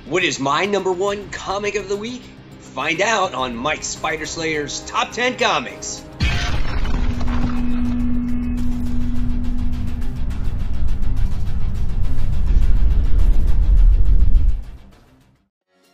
What is my number one comic of the week? Find out on Mike Spider Slayer's Top 10 Comics.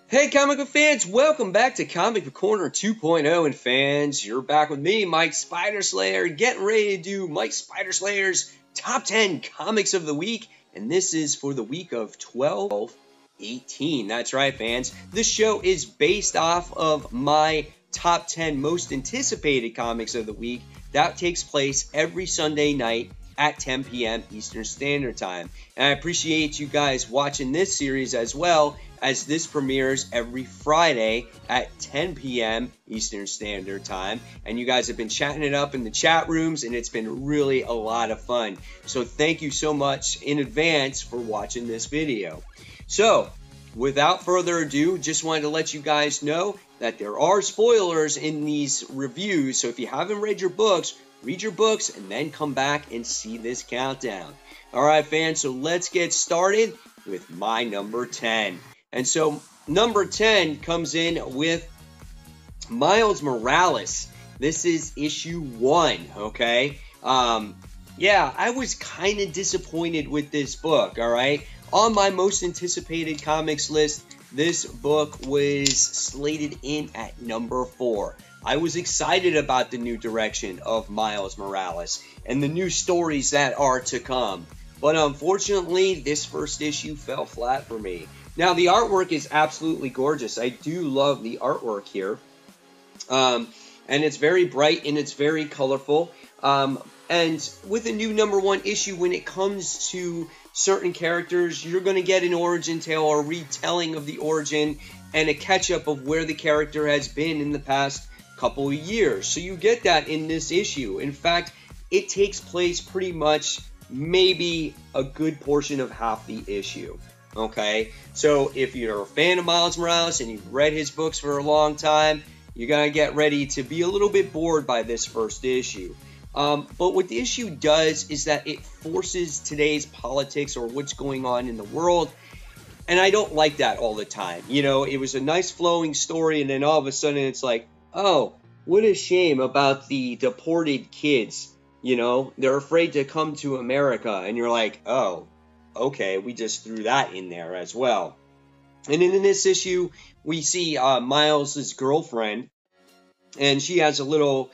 Hey comic book fans, welcome back to Comic Book Corner 2.0, and fans, you're back with me, Mike Spider Slayer, getting ready to do Mike Spider Slayer's Top 10 Comics of the Week, and this is for the week of 12/18. That's right, fans. This show is based off of my top 10 most anticipated comics of the week. That takes place every Sunday night at 10 p.m. Eastern Standard Time. And I appreciate you guys watching this series as well, as this premieres every Friday at 10 p.m. Eastern Standard Time. And you guys have been chatting it up in the chat rooms, and it's been really a lot of fun. So thank you so much in advance for watching this video. So, without further ado, just wanted to let you guys know that there are spoilers in these reviews. So if you haven't read your books, read your books and then come back and see this countdown. Alright fans, so let's get started with my number 10. And so number 10 comes in with Miles Morales. This is issue 1, okay? Yeah, I was kind of disappointed with this book, alright? On my most anticipated comics list, this book was slated in at number 4. I was excited about the new direction of Miles Morales and the new stories that are to come. But unfortunately, this first issue fell flat for me. Now, the artwork is absolutely gorgeous. I do love the artwork here. And it's very bright and it's very colorful. And with a new number 1 issue, when it comes to certain characters, you're going to get an origin tale or retelling of the origin and a catch-up of where the character has been in the past couple of years. So you get that in this issue. In fact, it takes place pretty much maybe a good portion of half the issue. Okay, so if you're a fan of Miles Morales and you've read his books for a long time, you're going to get ready to be a little bit bored by this first issue. But what the issue does is that it forces today's politics or what's going on in the world, and I don't like that all the time. You know, it was a nice flowing story, and then all of a sudden it's like, oh, what a shame about the deported kids. You know, they're afraid to come to America, and you're like, oh, okay, we just threw that in there as well. And then in this issue, we see Miles' girlfriend, and she has a little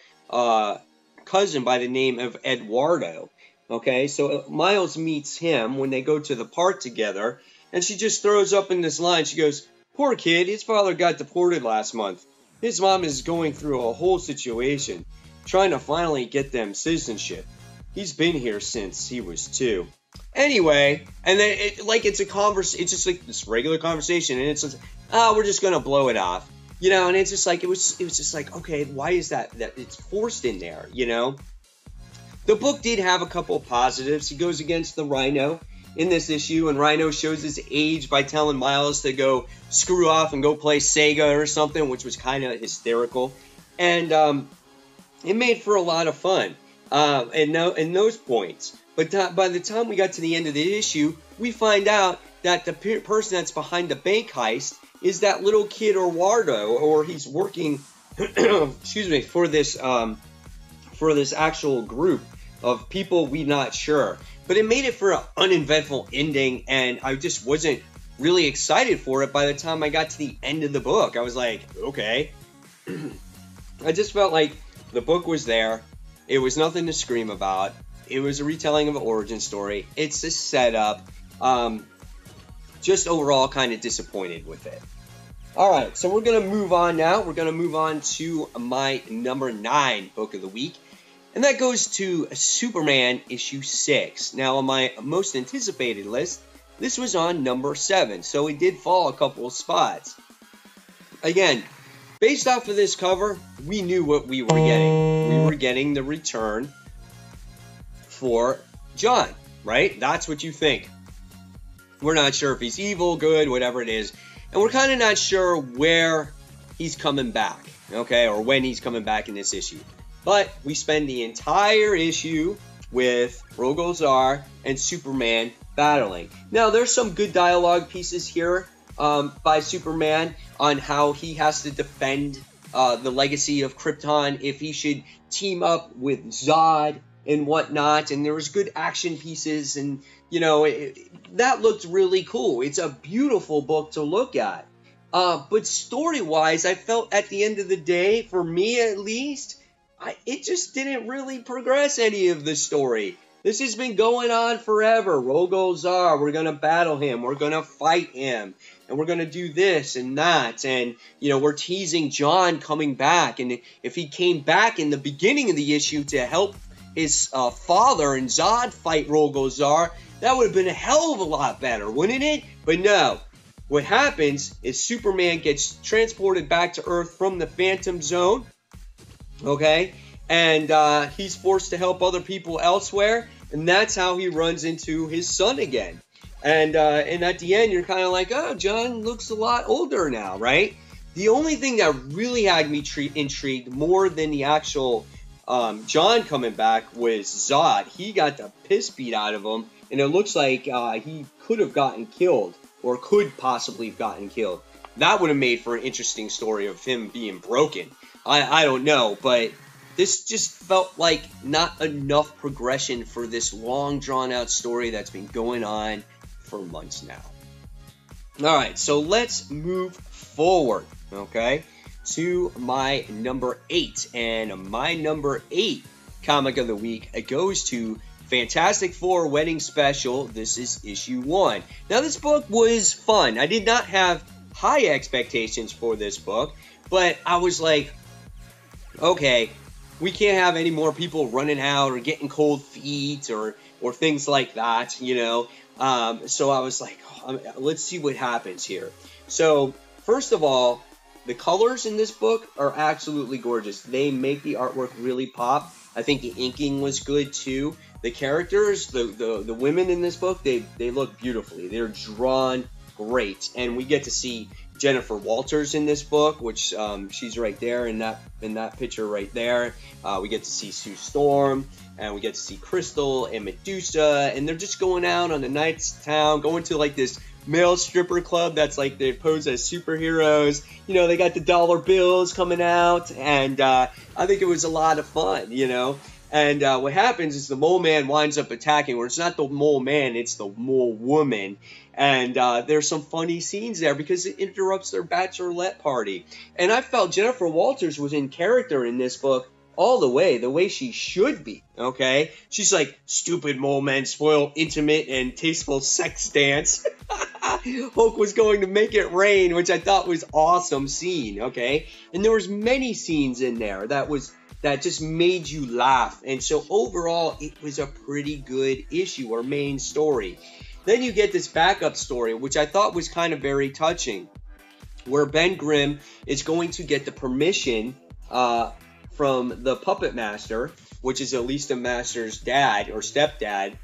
cousin by the name of Eduardo. Okay, so Miles meets him when they go to the park together, and she just throws up in this line. She goes, poor kid, his father got deported last month. His mom is going through a whole situation, trying to finally get them citizenship. He's been here since he was 2. Anyway, and then it's a it's just like this regular conversation, and it's just, oh, we're just gonna blow it off, you know. And it's just like it was just like, okay, why is that it's forced in there, you know? The book did have a couple of positives. He goes against the Rhino in this issue, and Rhino shows his age by telling Miles to go screw off and go play Sega or something, which was kind of hysterical, and it made for a lot of fun in those points. But by the time we got to the end of the issue, we find out that the person that's behind the bank heist is that little kid Eduardo, or he's working, excuse me, for this actual group of people we're not sure. But it made it for an uneventful ending, and I just wasn't really excited for it by the time I got to the end of the book. I was like, okay. I just felt like the book was there. It was nothing to scream about. It was a retelling of an origin story. It's a setup. Just overall kind of disappointed with it. Alright, so we're going to move on now. We're going to move on to my number 9 book of the week. And that goes to Superman issue 6. Now, on my most anticipated list, this was on number 7. So it did fall a couple of spots. Again, based off of this cover, we knew what we were getting. We were getting the return for John, right? That's what you think. We're not sure if he's evil, good, whatever it is. And we're kind of not sure where he's coming back, okay? Or when he's coming back in this issue. But we spend the entire issue with Rogol Zaar and Superman battling. Now, there's some good dialogue pieces here. by Superman on how he has to defend the legacy of Krypton, if he should team up with Zod and whatnot. And there was good action pieces, and that looked really cool. It's a beautiful book to look at. But story-wise, I felt at the end of the day, for me at least, it just didn't really progress any of the story. This has been going on forever. Rogol-Zar, we're going to battle him. We're going to fight him. And we're going to do this and that. And, we're teasing John coming back. And if he came back in the beginning of the issue to help his father and Zod fight Rogol-Zar, that would have been a hell of a lot better, wouldn't it? But no. What happens is Superman gets transported back to Earth from the Phantom Zone, okay? And he's forced to help other people elsewhere, and that's how he runs into his son again. And at the end, you're kind of like, oh, John looks a lot older now, right? The only thing that really had me intrigued more than the actual John coming back was Zod. He got the piss beat out of him, and it looks like he could have gotten killed, or could possibly have gotten killed. That would have made for an interesting story of him being broken. I don't know, but this just felt like not enough progression for this long drawn-out story that's been going on for months now. Alright, so let's move forward, okay, to my number 8. And my number 8 comic of the week, it goes to Fantastic Four Wedding Special. This is issue 1. Now, this book was fun. I did not have high expectations for this book, but I was like, okay, we can't have any more people running out or getting cold feet or things like that, So I was like, let's see what happens here. So, first of all, the colors in this book are absolutely gorgeous. They make the artwork really pop. I think the inking was good too. The characters, the women in this book, they look beautifully. They're drawn great, and we get to see Jennifer Walters in this book, which she's right there in that picture right there. We get to see Sue Storm, and we get to see Crystal and Medusa, and they're just going out on the nights town, going to like this male stripper club that's like they pose as superheroes. They got the dollar bills coming out, and I think it was a lot of fun, And what happens is the Mole Man winds up attacking, or it's not the Mole Man, it's the Mole Woman. And there's some funny scenes there because it interrupts their bachelorette party. And I felt Jennifer Walters was in character in this book all the way she should be, okay? She's like, stupid mole men spoil intimate and tasteful sex dance. Hulk was going to make it rain, which I thought was awesome scene, okay? And there was many scenes in there that just made you laugh. And so overall, it was a pretty good issue, or main story. Then you get this backup story, which I thought was kind of very touching, where Ben Grimm is going to get the permission from the Puppet Master, which is Elisa Master's dad or stepdad,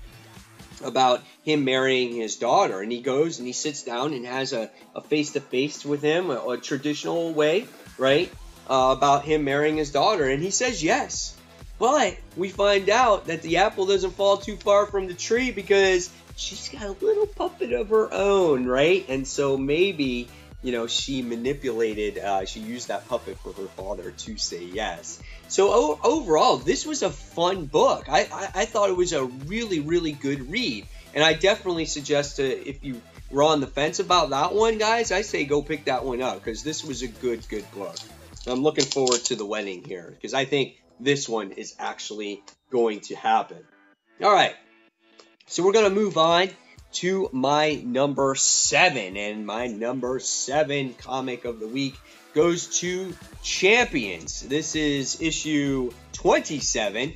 about him marrying his daughter. And he goes and he sits down and has a face-to-face with him, a traditional way, right? About him marrying his daughter, and he says yes. But we find out that the apple doesn't fall too far from the tree, because she's got a little puppet of her own, right? And so maybe, she manipulated, she used that puppet for her father to say yes. So overall, this was a fun book. I thought it was a really, really good read. And I definitely suggest if you were on the fence about that one, guys, I say go pick that one up, because this was a good book. I'm looking forward to the wedding here, because I think this one is actually going to happen. All right, so we're going to move on to my number 7. And my number 7 comic of the week goes to Champions. This is issue 27.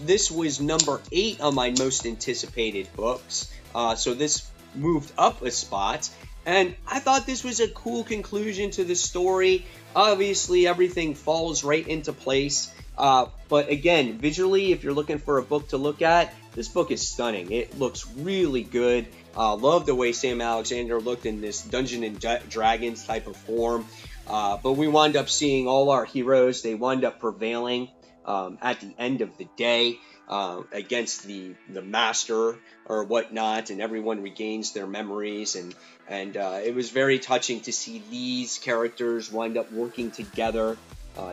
This was number 8 on my most anticipated books. So this moved up a spot. And I thought this was a cool conclusion to the story. Obviously, everything falls right into place. But again, visually, if you're looking for a book to look at, this book is stunning. It looks really good. Love the way Sam Alexander looked in this Dungeons and Dragons type of form. But we wind up seeing all our heroes. They wind up prevailing at the end of the day. against the master or whatnot, and everyone regains their memories, and it was very touching to see these characters wind up working together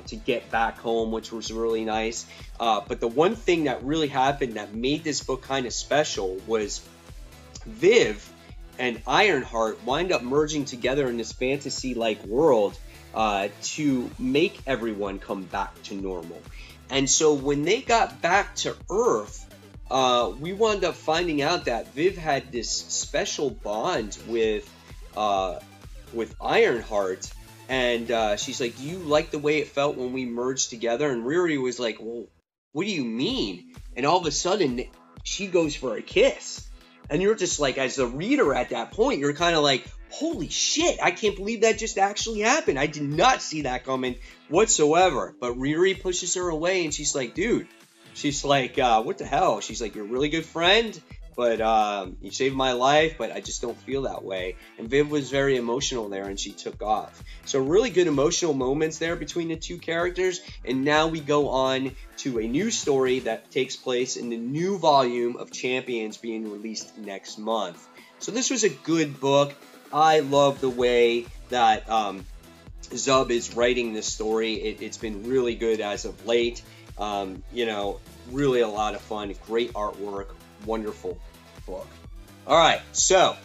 to get back home, which was really nice. But the one thing that really happened that made this book kind of special was Viv and Ironheart wind up merging together in this fantasy-like world to make everyone come back to normal. And so when they got back to Earth, we wound up finding out that Viv had this special bond with Ironheart. And she's like, do you like the way it felt when we merged together? And Riri was like, well, what do you mean? And all of a sudden, she goes for a kiss. And you're just like, as the reader at that point, you're kind of like, holy shit, I can't believe that just actually happened. I did not see that coming whatsoever. But Riri pushes her away, and she's like, dude, she's like, what the hell? She's like, you're a really good friend, but you saved my life, but I just don't feel that way. And Viv was very emotional there, and she took off. So really good emotional moments there between the two characters. And now we go on to a new story that takes place in the new volume of Champions being released next month. So this was a good book. I love the way that Zub is writing this story. It's been really good as of late. You know, really a lot of fun, great artwork, wonderful book. All right, so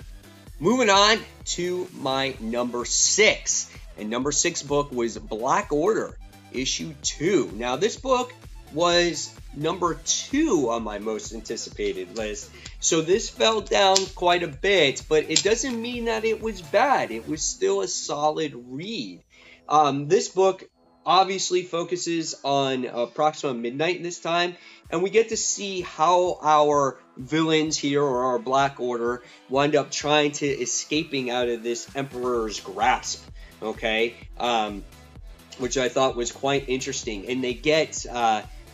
moving on to my number 6. And number 6 book was Black Order, issue 2. Now, this book was number 2 on my most anticipated list. So this fell down quite a bit, but it doesn't mean that it was bad. It was still a solid read. This book obviously focuses on Proxima Midnight this time, and we get to see how our villains here, or our Black Order, wind up trying to escaping out of this Emperor's grasp, okay? Which I thought was quite interesting. And they get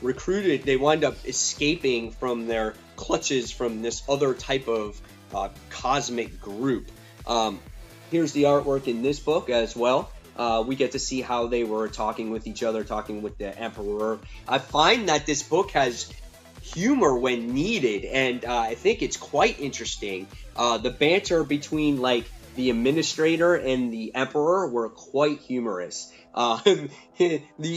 recruited, they wind up escaping from their clutches from this other type of cosmic group. Here's the artwork in this book as well. We get to see how they were talking with each other, talking with the Emperor. I find that this book has humor when needed, and I think it's quite interesting. The banter between, like, the Administrator and the Emperor were quite humorous. The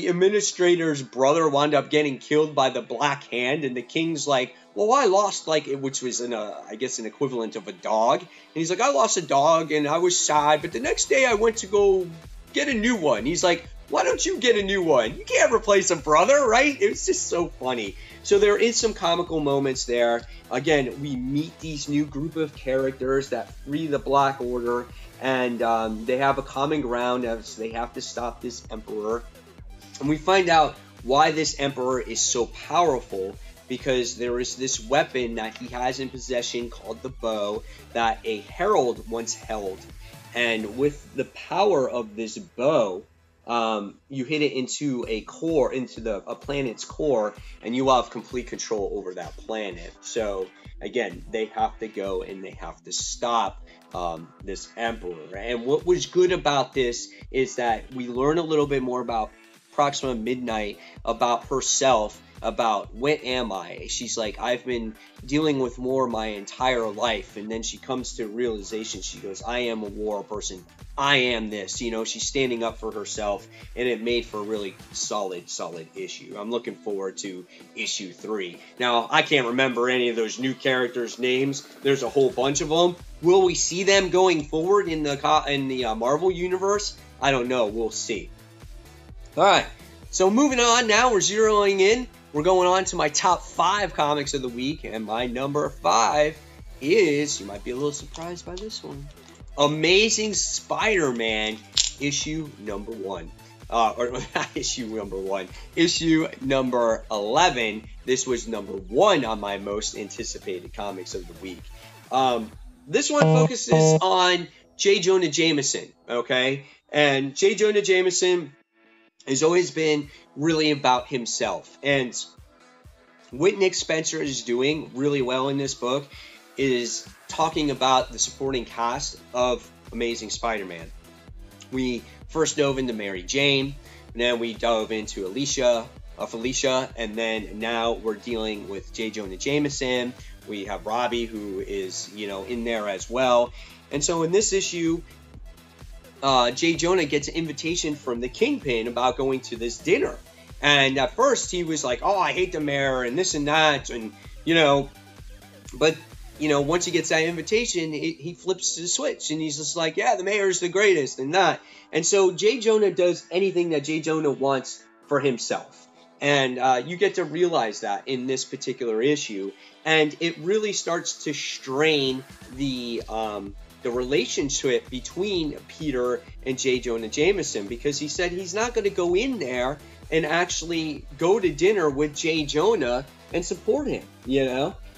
Administrator's brother wound up getting killed by the Black Hand, and the King's like, well, I lost, like, which was, I guess, an equivalent of a dog. And he's like, I lost a dog, and I was sad, but the next day I went to go get a new one. He's like, why don't you get a new one? You can't replace a brother, right? It was just so funny. So there is some comical moments there. Again, we meet these new group of characters that free the Black Order, and they have a common ground as they have to stop this Emperor. And we find out why this Emperor is so powerful, because there is this weapon that he has in possession called the bow that a herald once held. And with the power of this bow, you hit it into a core, into a planet's core, and you have complete control over that planet. So again, they have to go and they have to stop this Emperor. And what was good about this is that we learn a little bit more about Proxima Midnight, about herself, about what am I? She's like, I've been dealing with war my entire life. And then she comes to realization. She goes, I am a war person. I am this. You know, she's standing up for herself, and it made for a really solid issue. I'm looking forward to issue 3. Now, I can't remember any of those new characters' names. There's a whole bunch of them. Will we see them going forward in the Marvel universe? I don't know. We'll see. All right. So moving on now, we're zeroing in. We're going on to my top 5 comics of the week, and my number 5 is, you might be a little surprised by this one, Amazing Spider-Man issue number 1. Or not issue number 1, issue number 11. This was number 1 on my most anticipated comics of the week. This one focuses on J. Jonah Jameson, okay? And J. Jonah Jameson has always been really about himself. And what Nick Spencer is doing really well in this book is talking about the supporting cast of Amazing Spider-Man. We first dove into Mary Jane, and then we dove into Alicia, Felicia, and then now we're dealing with J. Jonah Jameson. We have Robbie, who is, in there as well. And so in this issue, J. Jonah gets an invitation from the Kingpin about going to this dinner. And at first he was like, oh, I hate the mayor and this and that. And, but, once he gets that invitation, he flips the switch and he's just like, yeah, the mayor's the greatest and that. And so J. Jonah does anything that J. Jonah wants for himself. And you get to realize that in this particular issue. And it really starts to strain the relationship between Peter and J. Jonah Jameson, because he said he's not going to go in there and actually go to dinner with J. Jonah and support him,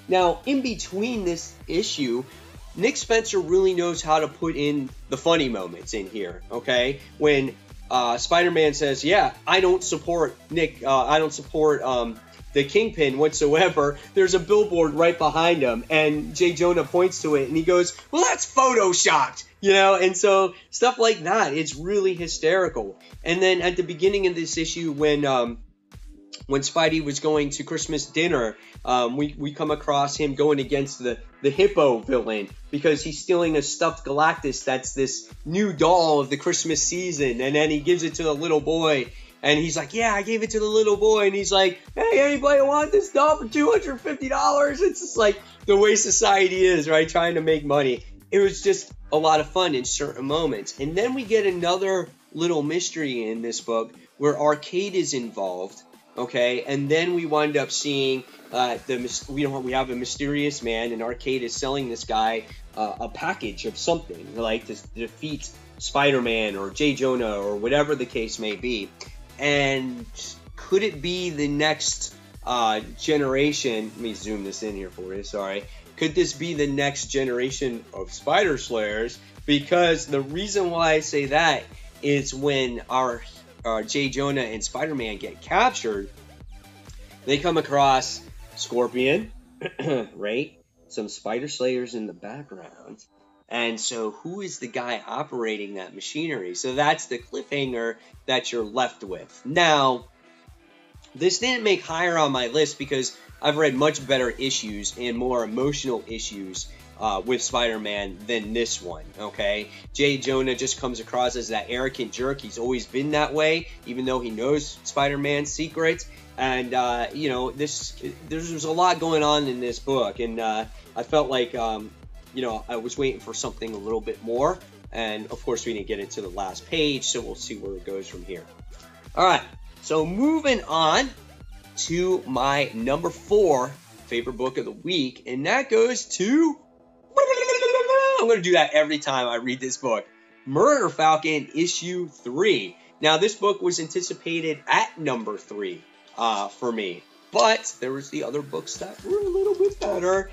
Now, in between this issue, Nick Spencer really knows how to put in the funny moments in here, okay? When Spider-Man says, yeah, I don't support the Kingpin whatsoever, there's a billboard right behind him, and J. Jonah points to it, and he goes, well, that's photoshopped, and so stuff like that, it's really hysterical. And then at the beginning of this issue, when Spidey was going to Christmas dinner, we come across him going against the Hippo villain, because he's stealing a stuffed Galactus that's this new doll of the Christmas season, and then he gives it to the little boy. And he's like, yeah, I gave it to the little boy. And he's like, hey, anybody want this doll for $250? It's just like the way society is, right? Trying to make money. It was just a lot of fun in certain moments. And then we get another little mystery in this book where Arcade is involved, okay? And then we wind up seeing we have a mysterious man, and Arcade is selling this guy a package of something, like to defeat Spider-Man or J. Jonah or whatever the case may be. And could it be the next generation? Let me zoom this in here for you, sorry. Could this be the next generation of Spider Slayers? Because the reason why I say that is when our J. Jonah and Spider-Man get captured, they come across Scorpion, right? Some Spider Slayers in the background. And so who is the guy operating that machinery? So that's the cliffhanger that you're left with. Now, this didn't make higher on my list because I've read much better issues and more emotional issues with Spider-Man than this one, okay? J. Jonah just comes across as that arrogant jerk. He's always been that way, even though he knows Spider-Man's secrets. And, there's a lot going on in this book. And I felt like... I was waiting for something a little bit more, and of course we didn't get it to the last page, so we'll see where it goes from here. All right, so moving on to my number 4 favorite book of the week, and that goes to... I'm going to do that every time I read this book. Murder Falcon issue 3. Now, this book was anticipated at number 3 for me, but there was the other books that were a little bit better.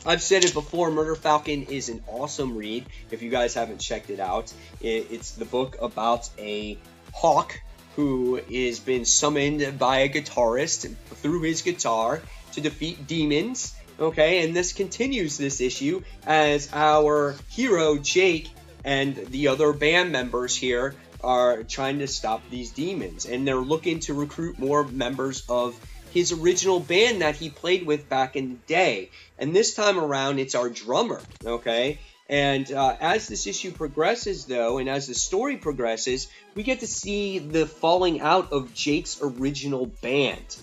I've said it before, Murder Falcon is an awesome read. If you guys haven't checked it out, it's the book about a hawk who has been summoned by a guitarist through his guitar to defeat demons. Okay, and this continues this issue as our hero, Jake, and the other band members here are trying to stop these demons. And they're looking to recruit more members of his original band that he played with back in the day. And this time around, it's our drummer, okay? And as this issue progresses, though, and as the story progresses, we get to see the falling out of Jake's original band,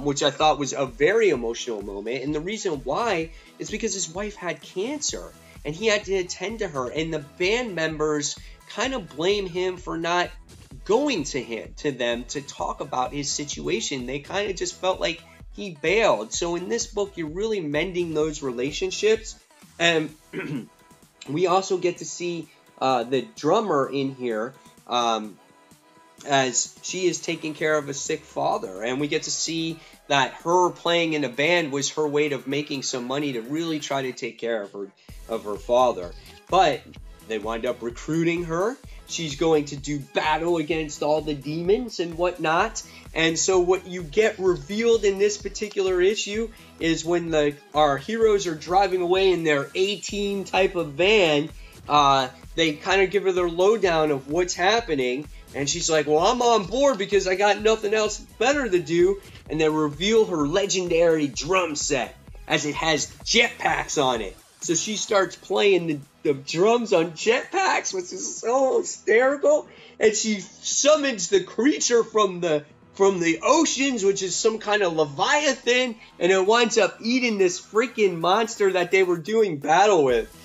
which I thought was a very emotional moment. And the reason why is because his wife had cancer, and he had to attend to her. And the band members kind of blame him for not going to them to talk about his situation. They kind of just felt like he bailed. So in this book, you're really mending those relationships. And we also get to see the drummer in here as she is taking care of a sick father. And we get to see that her playing in a band was her way of making some money to really try to take care of her father. But they wind up recruiting her. She's going to do battle against all the demons and whatnot. And so what you get revealed in this particular issue is when our heroes are driving away in their A-Team type of van, they kind of give her their lowdown of what's happening. And she's like, well, I'm on board because I got nothing else better to do. And they reveal her legendary drum set as it has jetpacks on it. So she starts playing the drums on jetpacks, which is so hysterical. And she summons the creature from the oceans, which is some kind of leviathan. And it winds up eating this freaking monster that they were doing battle with.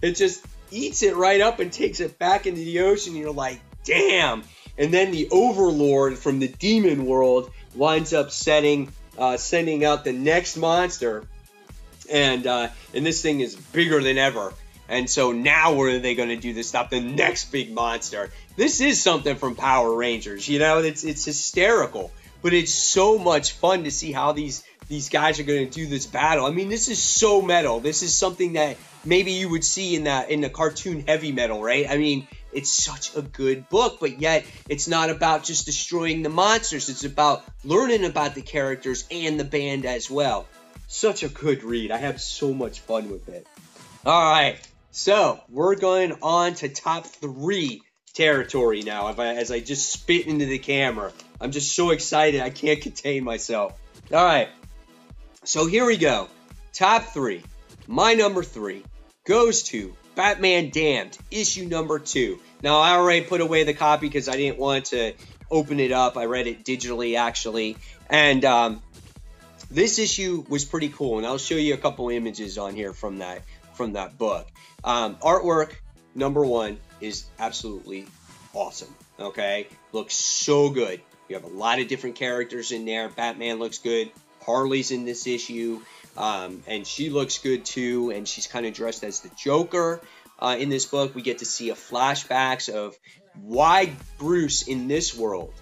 It just eats it right up and takes it back into the ocean. You're like, damn. And then the overlord from the demon world winds up sending out the next monster. And this thing is bigger than ever. And so now what are they going to do to stop the next big monster? This is something from Power Rangers, you know? It's hysterical. But it's so much fun to see how these guys are going to do this battle. I mean, this is so metal. This is something that maybe you would see in the cartoon Heavy Metal, right? I mean, it's such a good book, but yet it's not about just destroying the monsters. It's about learning about the characters and the band as well. Such a good read. I have so much fun with it. All right, so we're going on to top 3 territory now as I just spit into the camera. I'm just so excited. I can't contain myself. All right, so here we go. Top 3. My number 3 goes to Batman Damned, issue number 2. Now, I already put away the copy because I didn't want to open it up. I read it digitally, actually. And this issue was pretty cool, and I'll show you a couple images on here from that book. Artwork, number 1, is absolutely awesome, okay? Looks so good. You have a lot of different characters in there. Batman looks good. Harley's in this issue. And she looks good too, and she's kind of dressed as the Joker. In this book, we get to see a flashbacks of why Bruce in this world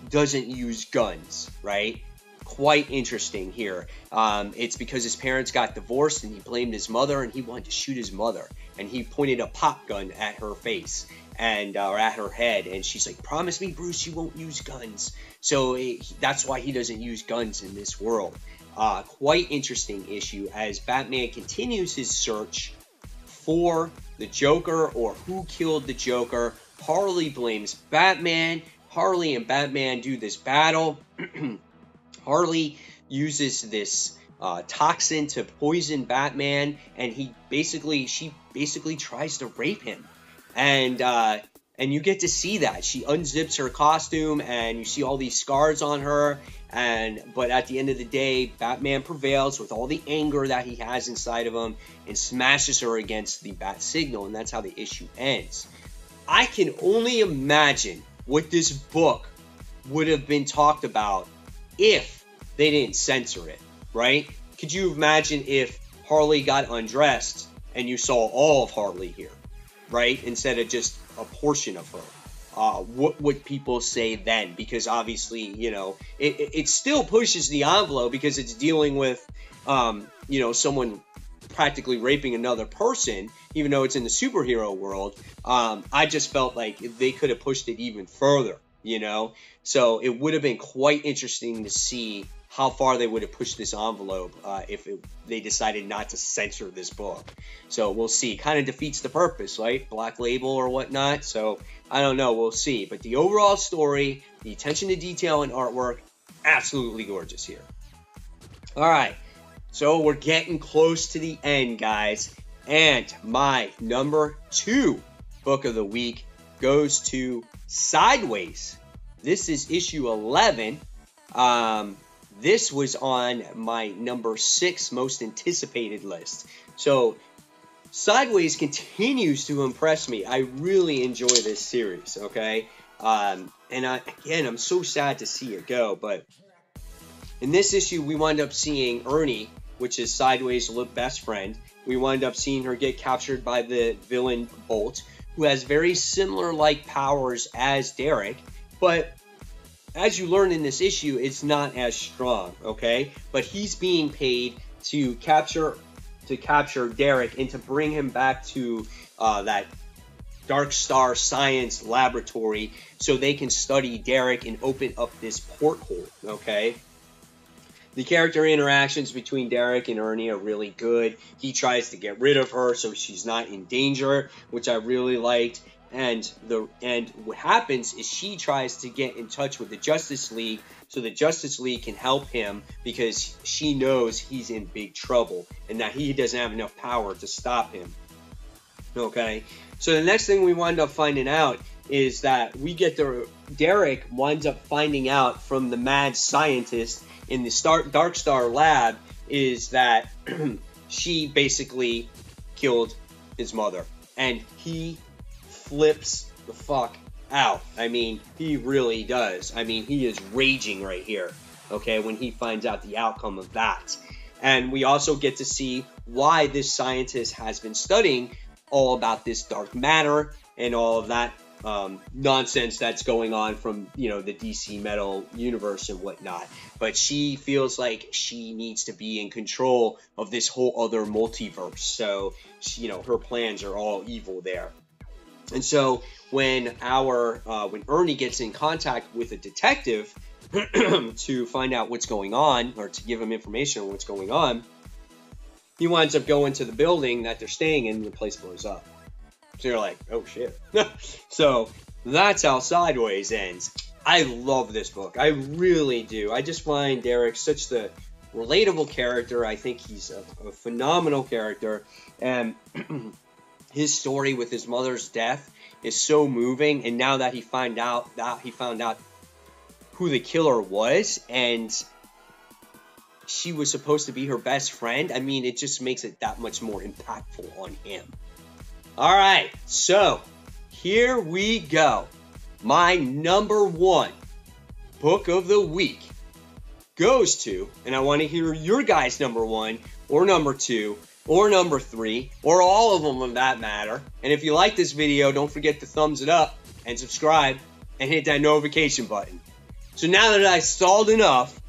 doesn't use guns, right? Quite interesting here. It's because his parents got divorced and he blamed his mother, and he wanted to shoot his mother, and he pointed a pop gun at her face or at her head, and she's like, promise me, Bruce, you won't use guns. So that's why he doesn't use guns in this world. Quite interesting issue as Batman continues his search for the Joker, or who killed the Joker. Harley blames Batman. Harley and Batman do this battle. Harley uses this toxin to poison Batman, and she basically tries to rape him. And you get to see that. She unzips her costume, and you see all these scars on her. But at the end of the day, Batman prevails with all the anger that he has inside of him and smashes her against the bat signal, and that's how the issue ends. I can only imagine what this book would have been talked about if they didn't censor it, right? Could you imagine if Harley got undressed and you saw all of Harley here, right? Instead of just a portion of her. What would people say then? Because obviously, you know, it still pushes the envelope because it's dealing with, you know, someone practically raping another person, even though it's in the superhero world. I just felt like they could have pushed it even further, you know? So it would have been quite interesting to see how far they would have pushed this envelope if they decided not to censor this book. So we'll see. Kind of defeats the purpose, right? Black Label or whatnot. So I don't know. We'll see. But the overall story, the attention to detail and artwork, absolutely gorgeous here. All right. So we're getting close to the end, guys. And my number 2 book of the week goes to Sideways. This is issue 11. This was on my number 6 most anticipated list. So Sideways continues to impress me. I really enjoy this series, okay? And I'm so sad to see it go, but in this issue, we wind up seeing Ernie, which is Sideways' best friend. We wind up seeing her get captured by the villain Bolt, who has very similar like powers as Derek, but as you learn in this issue, it's not as strong, okay? But he's being paid to capture Derek and to bring him back to that Dark Star Science Laboratory so they can study Derek and open up this porthole, okay? The character interactions between Derek and Ernie are really good. He tries to get rid of her so she's not in danger, which I really liked. And what happens is she tries to get in touch with the Justice League so the Justice League can help him, because she knows he's in big trouble and that he doesn't have enough power to stop him. Okay, so the next thing we wind up finding out is that Derek winds up finding out from the mad scientist in the Dark Star lab is that she basically killed his mother, and he flips the fuck out. I mean, he really does. I mean, he is raging right here, okay, when he finds out the outcome of that. And we also get to see why this scientist has been studying all about this dark matter and all of that nonsense that's going on from, the DC Metal universe and whatnot. But she feels like she needs to be in control of this whole other multiverse. So, her plans are all evil there. And so when Ernie gets in contact with a detective to find out what's going on, or to give him information on what's going on, he winds up going to the building that they're staying in, and the place blows up. So you're like, oh shit. So that's how Sideways ends. I love this book. I really do. I just find Derek such the relatable character. I think he's a phenomenal character. And his story with his mother's death is so moving. And now that he found out who the killer was, and she was supposed to be her best friend, I mean, it just makes it that much more impactful on him. All right, so here we go. My number one book of the week goes to, and I want to hear your guys' number one, or number two, or number three, or all of them of that matter. And if you like this video, don't forget to thumbs it up and subscribe and hit that notification button. So now that I stalled enough,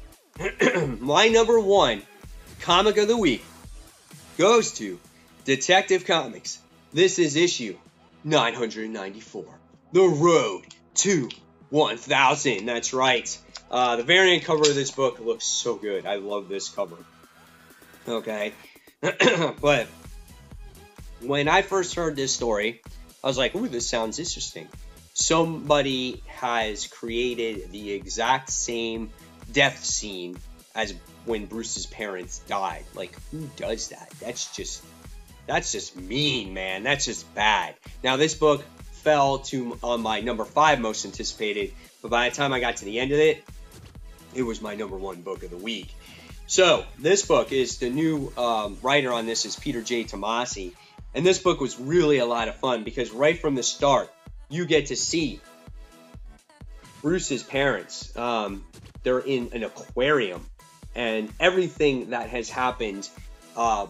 my number one comic of the week goes to Detective Comics. This is issue 994, The Road to 1000. That's right. The variant cover of this book looks so good. I love this cover. Okay. But when I first heard this story, I was like, ooh, this sounds interesting. Somebody has created the exact same death scene as when Bruce's parents died. Like, who does that? That's just mean, man. That's just bad. Now, this book fell on my number 5 most anticipated, but by the time I got to the end of it, it was my number 1 book of the week. So, this book is, the new writer on this is Peter J. Tomasi, and this book was really a lot of fun because right from the start, you get to see Bruce's parents. They're in an aquarium, and everything that has happened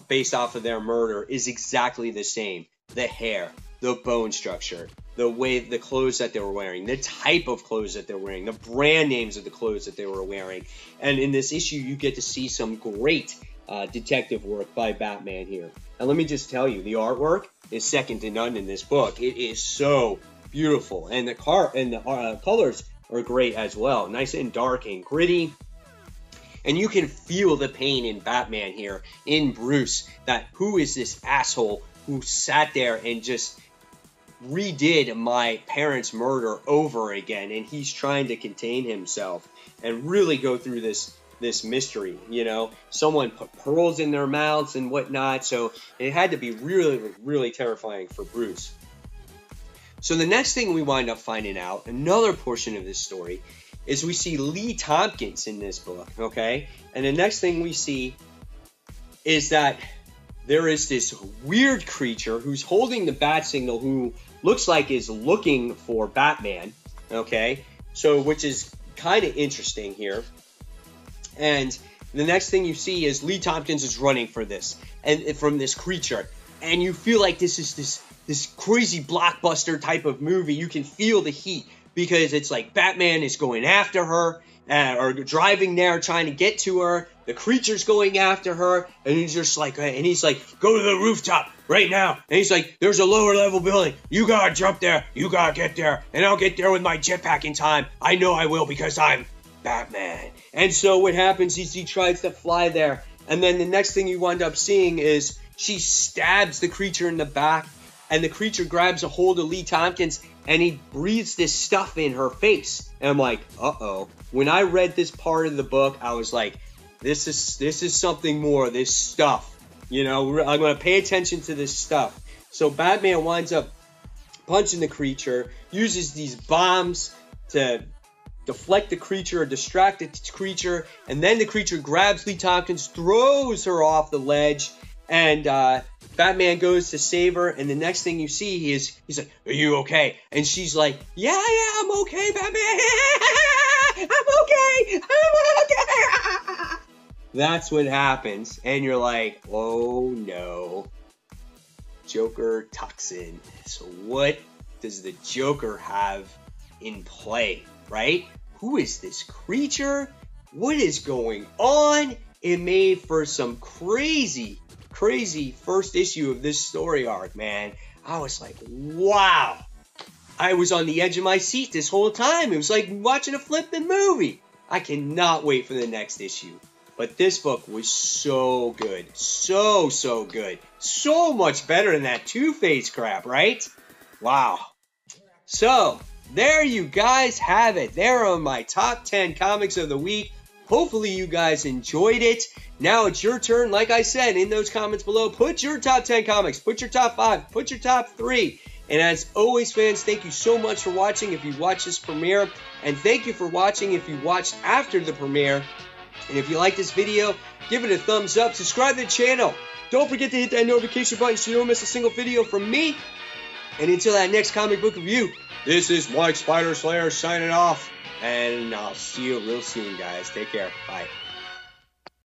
based off of their murder is exactly the same. The hair, the bone structure, the clothes that they were wearing, the type of clothes that they're wearing, the brand names of the clothes that they were wearing. And in this issue, you get to see some great detective work by Batman here. And let me just tell you, the artwork is second to none in this book. It is so beautiful, and the colors are great as well. Nice and dark and gritty. And you can feel the pain in Batman here, in Bruce, that who is this asshole who sat there and just redid my parents' murder over again, and he's trying to contain himself and really go through this mystery, Someone put pearls in their mouths and whatnot, so it had to be really, really terrifying for Bruce. So the next thing we wind up finding out, another portion of this story, is we see Lee Thompkins in this book, okay? And the next thing we see is that there is this weird creature who's holding the bat signal, who looks like is looking for Batman, okay? So, which is kind of interesting here. And the next thing you see is Lee Thompkins is running for this, and from this creature. And you feel like this is this crazy blockbuster type of movie. You can feel the heat, because it's like Batman is going after her, or driving there trying to get to her. The creature's going after her, and he's just like, go to the rooftop right now. And he's like, there's a lower level building. You gotta jump there. You gotta get there, and I'll get there with my jetpack in time. I know I will, because I'm Batman. And so what happens is he tries to fly there, and then the next thing you wind up seeing is she stabs the creature in the back, and the creature grabs a hold of Lee Thompkins, and he breathes this stuff in her face. And I'm like, uh-oh. When I read this part of the book, I was like, this is something more, this stuff. You know, I'm going to pay attention to this stuff. So Batman winds up punching the creature, uses these bombs to deflect the creature or distract the creature, and then the creature grabs Lee Thompkins, throws her off the ledge, and Batman goes to save her, and the next thing you see is he's like, "Are you okay?" And she's like, "Yeah, I'm okay, Batman. I'm okay. That's what happens, and you're like, "Oh no, Joker toxin." So what does the Joker have in play, right? Who is this creature? What is going on? It made for some crazy first issue of this story arc, man. I was like, wow. I was on the edge of my seat this whole time. It was like watching a flipping movie. I cannot wait for the next issue. But this book was so good. So good. So much better than that Two-Face crap, right? Wow. So, there you guys have it. There are my top 10 comics of the week. Hopefully you guys enjoyed it. Now it's your turn. Like I said in those comments below, put your top 10 comics, put your top 5, put your top 3. And as always, fans, thank you so much for watching if you watched this premiere. And thank you for watching if you watched after the premiere. And if you like this video, give it a thumbs up. Subscribe to the channel. Don't forget to hit that notification button so you don't miss a single video from me. And until that next comic book review, this is Mike Spider Slayer signing off. And I'll see you real soon, guys. Take care. Bye.